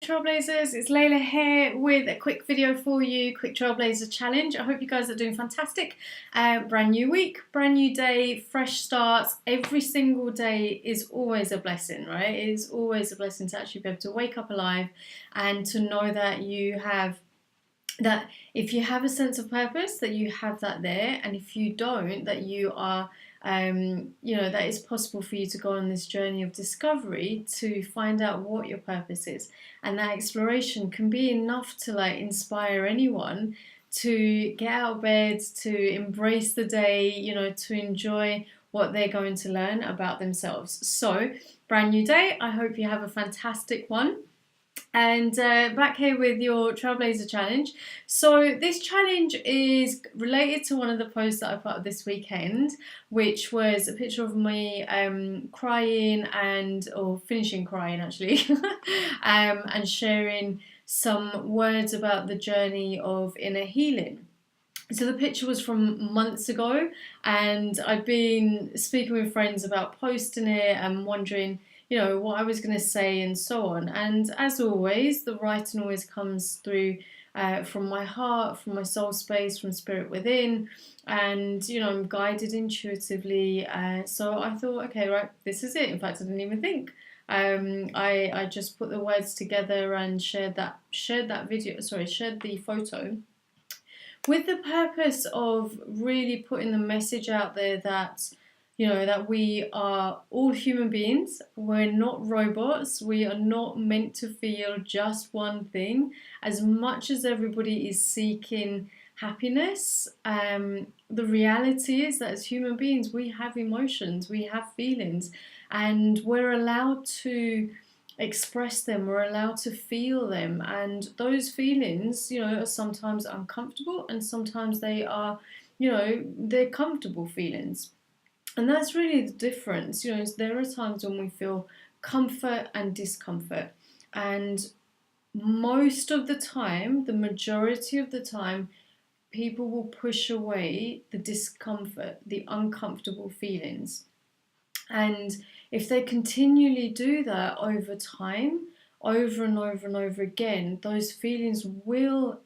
Trailblazers, it's Leila here with a quick video for you, quick Trailblazer challenge. I hope you guys are doing fantastic. Brand new week, brand new day, fresh starts. Every single day is always a blessing, right? It is always a blessing to actually be able to wake up alive and to know that you have that if you have a sense of purpose, that you have that there, and if you don't, that you are that it's possible for you to go on this journey of discovery to find out what your purpose is. And that exploration can be enough to inspire anyone to get out of bed, to embrace the day, to enjoy what they're going to learn about themselves. So, brand new day. I hope you have a fantastic one. And back here with your Trailblazer challenge. So this challenge is related to one of the posts that I put up this weekend, which was a picture of me crying or finishing crying actually, and sharing some words about the journey of inner healing. So the picture was from months ago, and I'd been speaking with friends about posting it and wondering what I was going to say and so on. And as always, the writing always comes through from my heart, from my soul space, from spirit within, and I'm guided intuitively. So I thought, okay, right, this is it. In fact, I didn't even think. I just put the words together and shared the photo with the purpose of really putting the message out there that that we are all human beings. We're not robots. We are not meant to feel just one thing. As much as everybody is seeking happiness, the reality is that as human beings, we have emotions, we have feelings, and we're allowed to express them, we're allowed to feel them. And those feelings, are sometimes uncomfortable, and sometimes they are, they're comfortable feelings. And that's really the difference. There are times when we feel comfort and discomfort. And most of the time, the majority of the time, people will push away the discomfort, the uncomfortable feelings. And if they continually do that over time, over and over and over again, those feelings will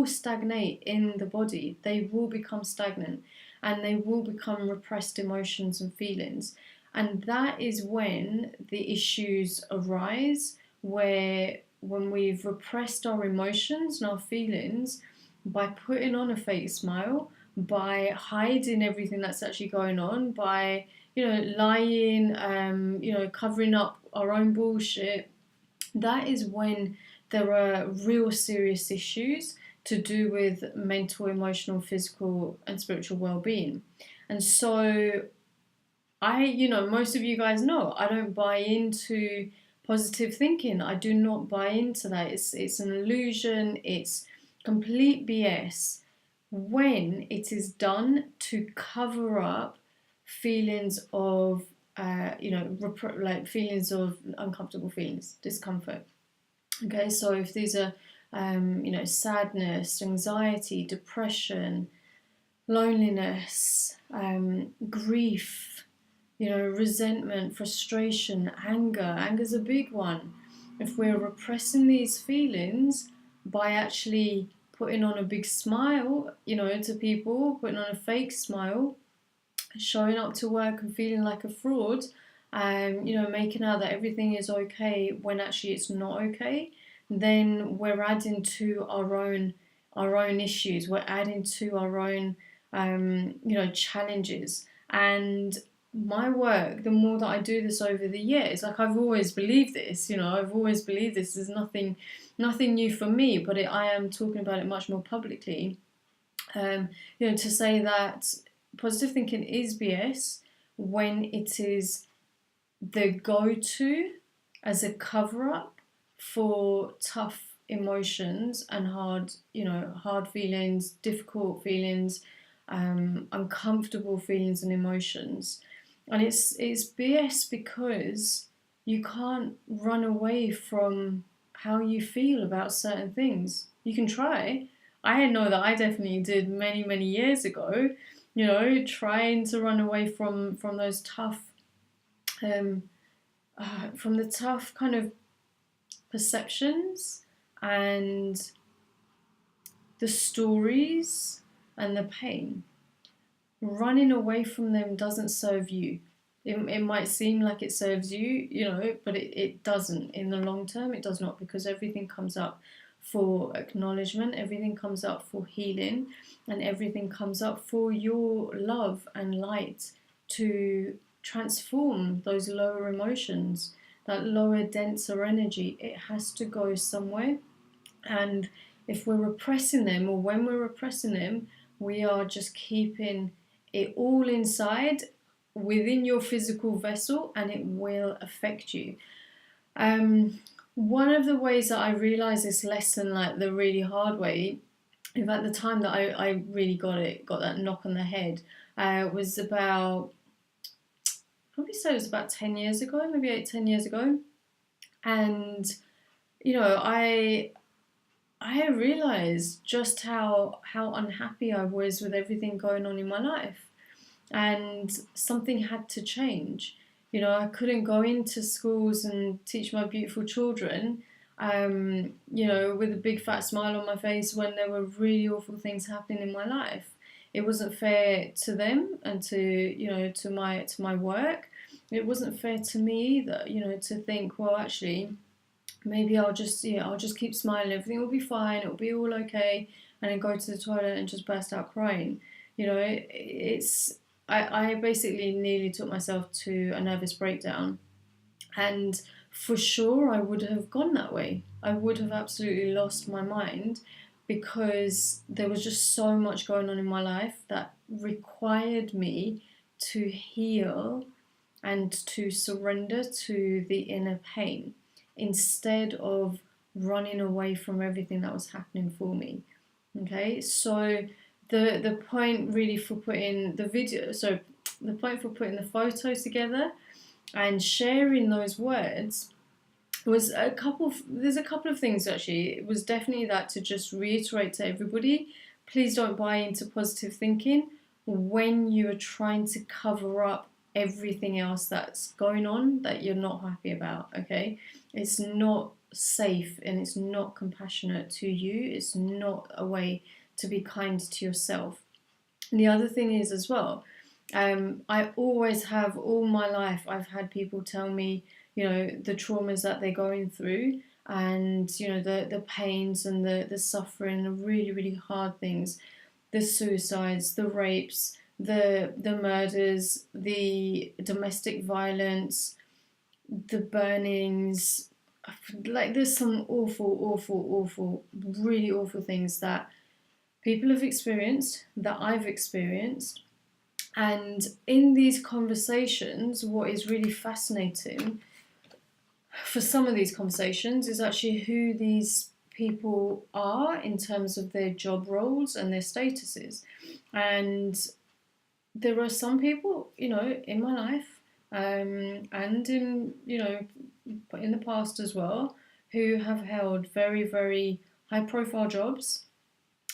stagnate in the body. They will become stagnant, and they will become repressed emotions and feelings. And that is when the issues arise, where when we've repressed our emotions and our feelings by putting on a fake smile, by hiding everything that's actually going on, by lying, covering up our own bullshit, that is when there are real serious issues to do with mental, emotional, physical, and spiritual well-being. And so most of you guys know, I don't buy into positive thinking. I do not buy into that. It's an illusion. It's complete BS when it is done to cover up feelings of feelings of uncomfortable feelings, discomfort. Okay, so if these are sadness, anxiety, depression, loneliness, grief, resentment, frustration, anger. Anger's a big one. If we're repressing these feelings by actually putting on a big smile, to people, putting on a fake smile, showing up to work and feeling like a fraud, making out that everything is okay when actually it's not okay, then we're adding to our own issues. We're adding to our own challenges. And my work, the more that I do this over the years, I've always believed this. I've always believed this. There's nothing new for me, but I am talking about it much more publicly. To say that positive thinking is BS when it is the go-to as a cover-up for tough emotions and hard feelings, difficult feelings, uncomfortable feelings and emotions. And it's BS because you can't run away from how you feel about certain things. You can try. I know that I definitely did many, many years ago, trying to run away from those tough, from the tough kind of perceptions and the stories and the pain. Running away from them doesn't serve you. It might seem like it serves you, but it doesn't. In the long term, it does not, because everything comes up for acknowledgement, everything comes up for healing, and everything comes up for your love and light to transform those lower emotions, that lower, denser energy. It has to go somewhere. And if we're repressing them, or when we're repressing them, we are just keeping it all inside within your physical vessel, and it will affect you. One of the ways that I realized this lesson, like the really hard way, in fact, the time that I really got that knock on the head, was about, probably say it was about 10 years ago, maybe 8, 10 years ago. And, I realized just how unhappy I was with everything going on in my life, and something had to change. I couldn't go into schools and teach my beautiful children, with a big fat smile on my face when there were really awful things happening in my life. It wasn't fair to them and to my work. It wasn't fair to me either, to think, well, actually, maybe I'll just keep smiling, everything will be fine, it'll be all okay, and then go to the toilet and just burst out crying. I basically nearly took myself to a nervous breakdown, and for sure I would have gone that way. I would have absolutely lost my mind, because there was just so much going on in my life that required me to heal and to surrender to the inner pain, instead of running away from everything that was happening for me. Okay, so the point really for putting the point for putting the photo together and sharing those words was there's a couple of things actually. It was definitely that, to just reiterate to everybody, please don't buy into positive thinking when you are trying to cover up everything else that's going on that you're not happy about. Okay, it's not safe and it's not compassionate to you. It's not a way to be kind to yourself. And the other thing is as well, I always have, all my life, I've had people tell me, the traumas that they're going through, and the pains and the suffering, the really, really hard things, the suicides, the rapes, the murders, the domestic violence, the burnings. Like, there's some awful, really awful things that people have experienced, that I've experienced. And in these conversations, what is really fascinating for some of these conversations is actually who these people are in terms of their job roles and their statuses. And there are some people, in my life, and in the past as well, who have held very, very high profile jobs,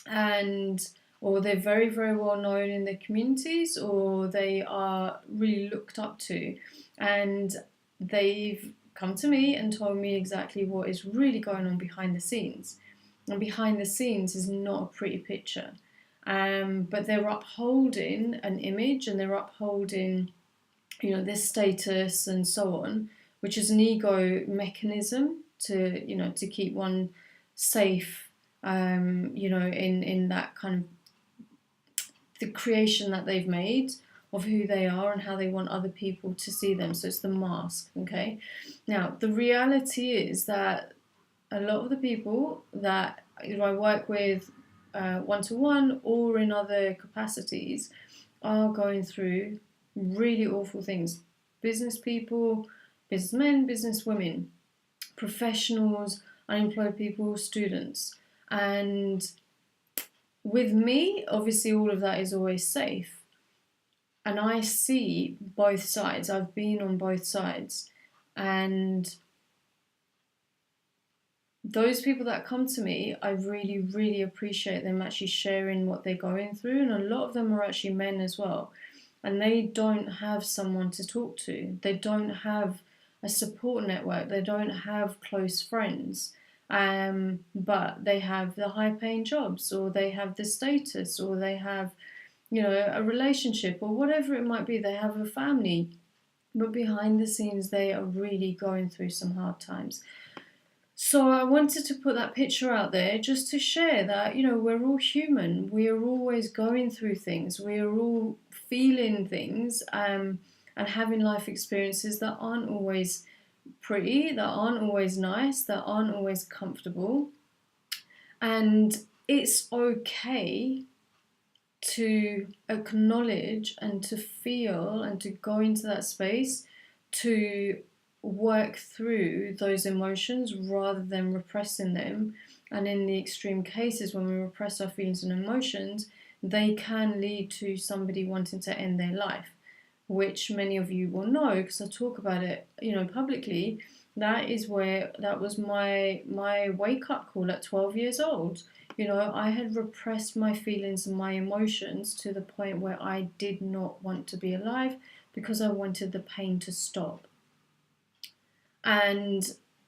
and or they're very, very well known in their communities, or they are really looked up to, and they've come to me and told me exactly what is really going on behind the scenes. And behind the scenes is not a pretty picture. But they're upholding an image, and they're upholding, their status and so on, which is an ego mechanism to keep one safe, in that kind of the creation that they've made of who they are and how they want other people to see them. So it's the mask, okay? Now, the reality is that a lot of the people that I work with one-to-one or in other capacities are going through really awful things. Business people, businessmen, businesswomen, professionals, unemployed people, students. And with me, obviously all of that is always safe. And I see both sides. I've been on both sides. And those people that come to me, I really, really appreciate them actually sharing what they're going through. And a lot of them are actually men as well. And they don't have someone to talk to. They don't have a support network. They don't have close friends. But they have the high paying jobs, or they have the status, or they have, a relationship, or whatever it might be. They have a family, but behind the scenes, they are really going through some hard times. So I wanted to put that picture out there just to share that, we're all human. We are always going through things. We are all feeling things, and having life experiences that aren't always pretty, that aren't always nice, that aren't always comfortable. And it's okay to acknowledge and to feel and to go into that space to work through those emotions rather than repressing them. And in the extreme cases, when we repress our feelings and emotions, they can lead to somebody wanting to end their life, which many of you will know because I talk about it, publicly. That was my wake up call at 12 years old. I had repressed my feelings and my emotions to the point where I did not want to be alive because I wanted the pain to stop. And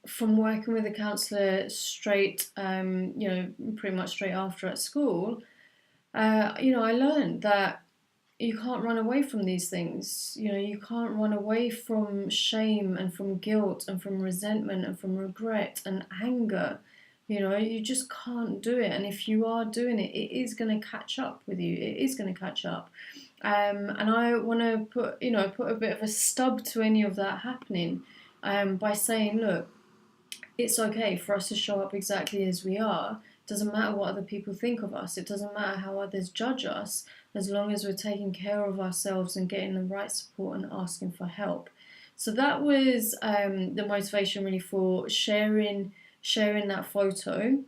from working with a counsellor straight, pretty much straight after at school, I learned that you can't run away from these things. You can't run away from shame and from guilt and from resentment and from regret and anger. You just can't do it. And if you are doing it, it is going to catch up with you. It is going to catch up. And I want to put a bit of a stub to any of that happening, by saying, look, it's okay for us to show up exactly as we are. It doesn't matter what other people think of us. It doesn't matter how others judge us, as long as we're taking care of ourselves and getting the right support and asking for help. So that was the motivation really for sharing that photo.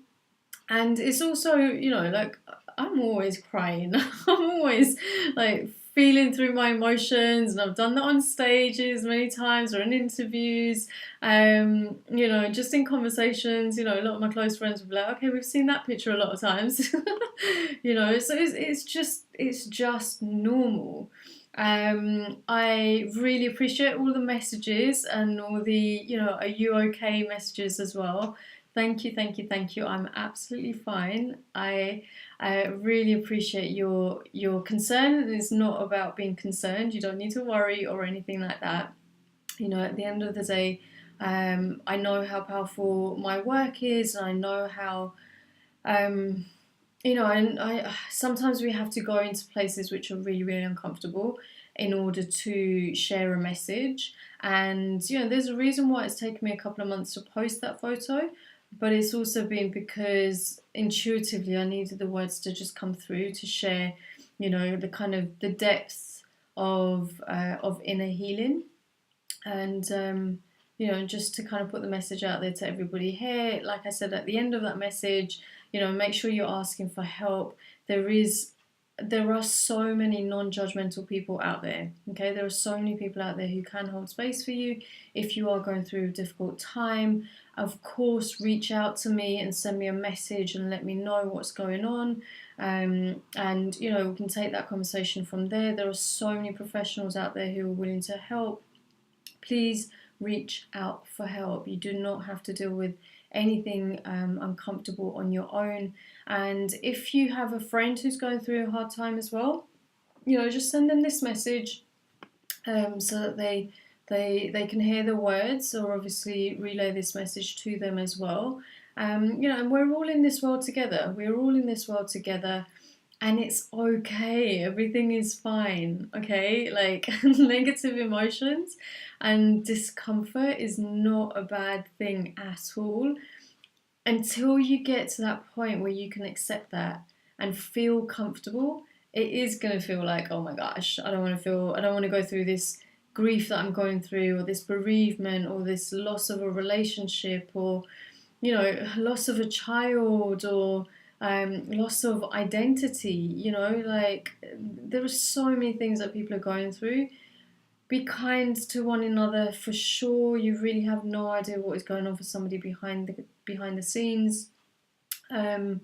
And it's also, like, I'm always crying. I'm always like feeling through my emotions, and I've done that on stages many times or in interviews, just in conversations. A lot of my close friends will be like, okay, we've seen that picture a lot of times. So it's just normal. I really appreciate all the messages and all the, are you okay messages as well. Thank you, thank you, thank you. I'm absolutely fine. I really appreciate your concern. It's not about being concerned. You don't need to worry or anything like that. At the end of the day, I know how powerful my work is, and I know how, and I sometimes we have to go into places which are really, really uncomfortable in order to share a message. And there's a reason why it's taken me a couple of months to post that photo, but it's also been because intuitively I needed the words to just come through to share, the kind of the depths of inner healing. And just to kind of put the message out there to everybody here. Like I said at the end of that message, make sure you're asking for help. There are so many non-judgmental people out there. Okay, there are so many people out there who can hold space for you if you are going through a difficult time. Of course, reach out to me and send me a message and let me know what's going on. And we can take that conversation from there. There are so many professionals out there who are willing to help. Please reach out for help. You do not have to deal with anything uncomfortable on your own. And if you have a friend who's going through a hard time as well, just send them this message, so that they can hear the words, or obviously relay this message to them as well. And we're all in this world together. We're all in this world together. And it's okay, everything is fine, okay? Like, negative emotions and discomfort is not a bad thing at all, until you get to that point where you can accept that and feel comfortable. It is going to feel like, oh my gosh, I don't want to go through this grief that I'm going through, or this bereavement, or this loss of a relationship, or, loss of a child, or loss of identity. Like, there are so many things that people are going through. Be kind to one another for sure. You really have no idea what is going on for somebody behind the scenes. You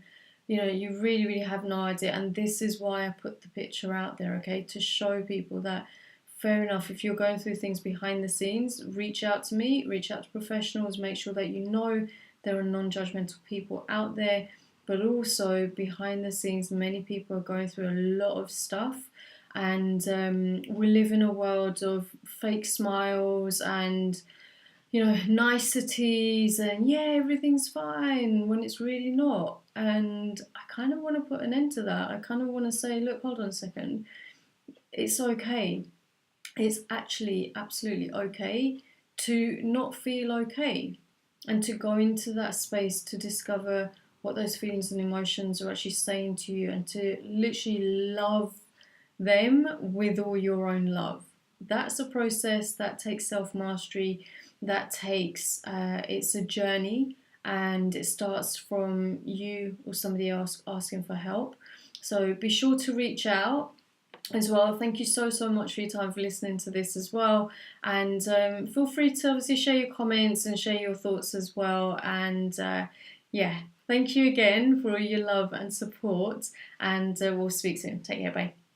really, really have no idea. And this is why I put the picture out there, okay, to show people that fair enough. If you're going through things behind the scenes, reach out to me, reach out to professionals, make sure that you know there are non-judgmental people out there. But also behind the scenes, many people are going through a lot of stuff, and we live in a world of fake smiles and niceties and yeah, everything's fine when it's really not. And I kind of want to put an end to that. I kind of want to say, look, hold on a second. It's okay. It's actually absolutely okay to not feel okay and to go into that space to discover what those feelings and emotions are actually saying to you, and to literally love them with all your own love. That's a process that takes self mastery, that takes, it's a journey, and it starts from you or somebody else asking for help. So be sure to reach out as well. Thank you so much for your time, for listening to this as well, and feel free to obviously share your comments and share your thoughts as well. And yeah, thank you again for all your love and support, and we'll speak soon. Take care, bye.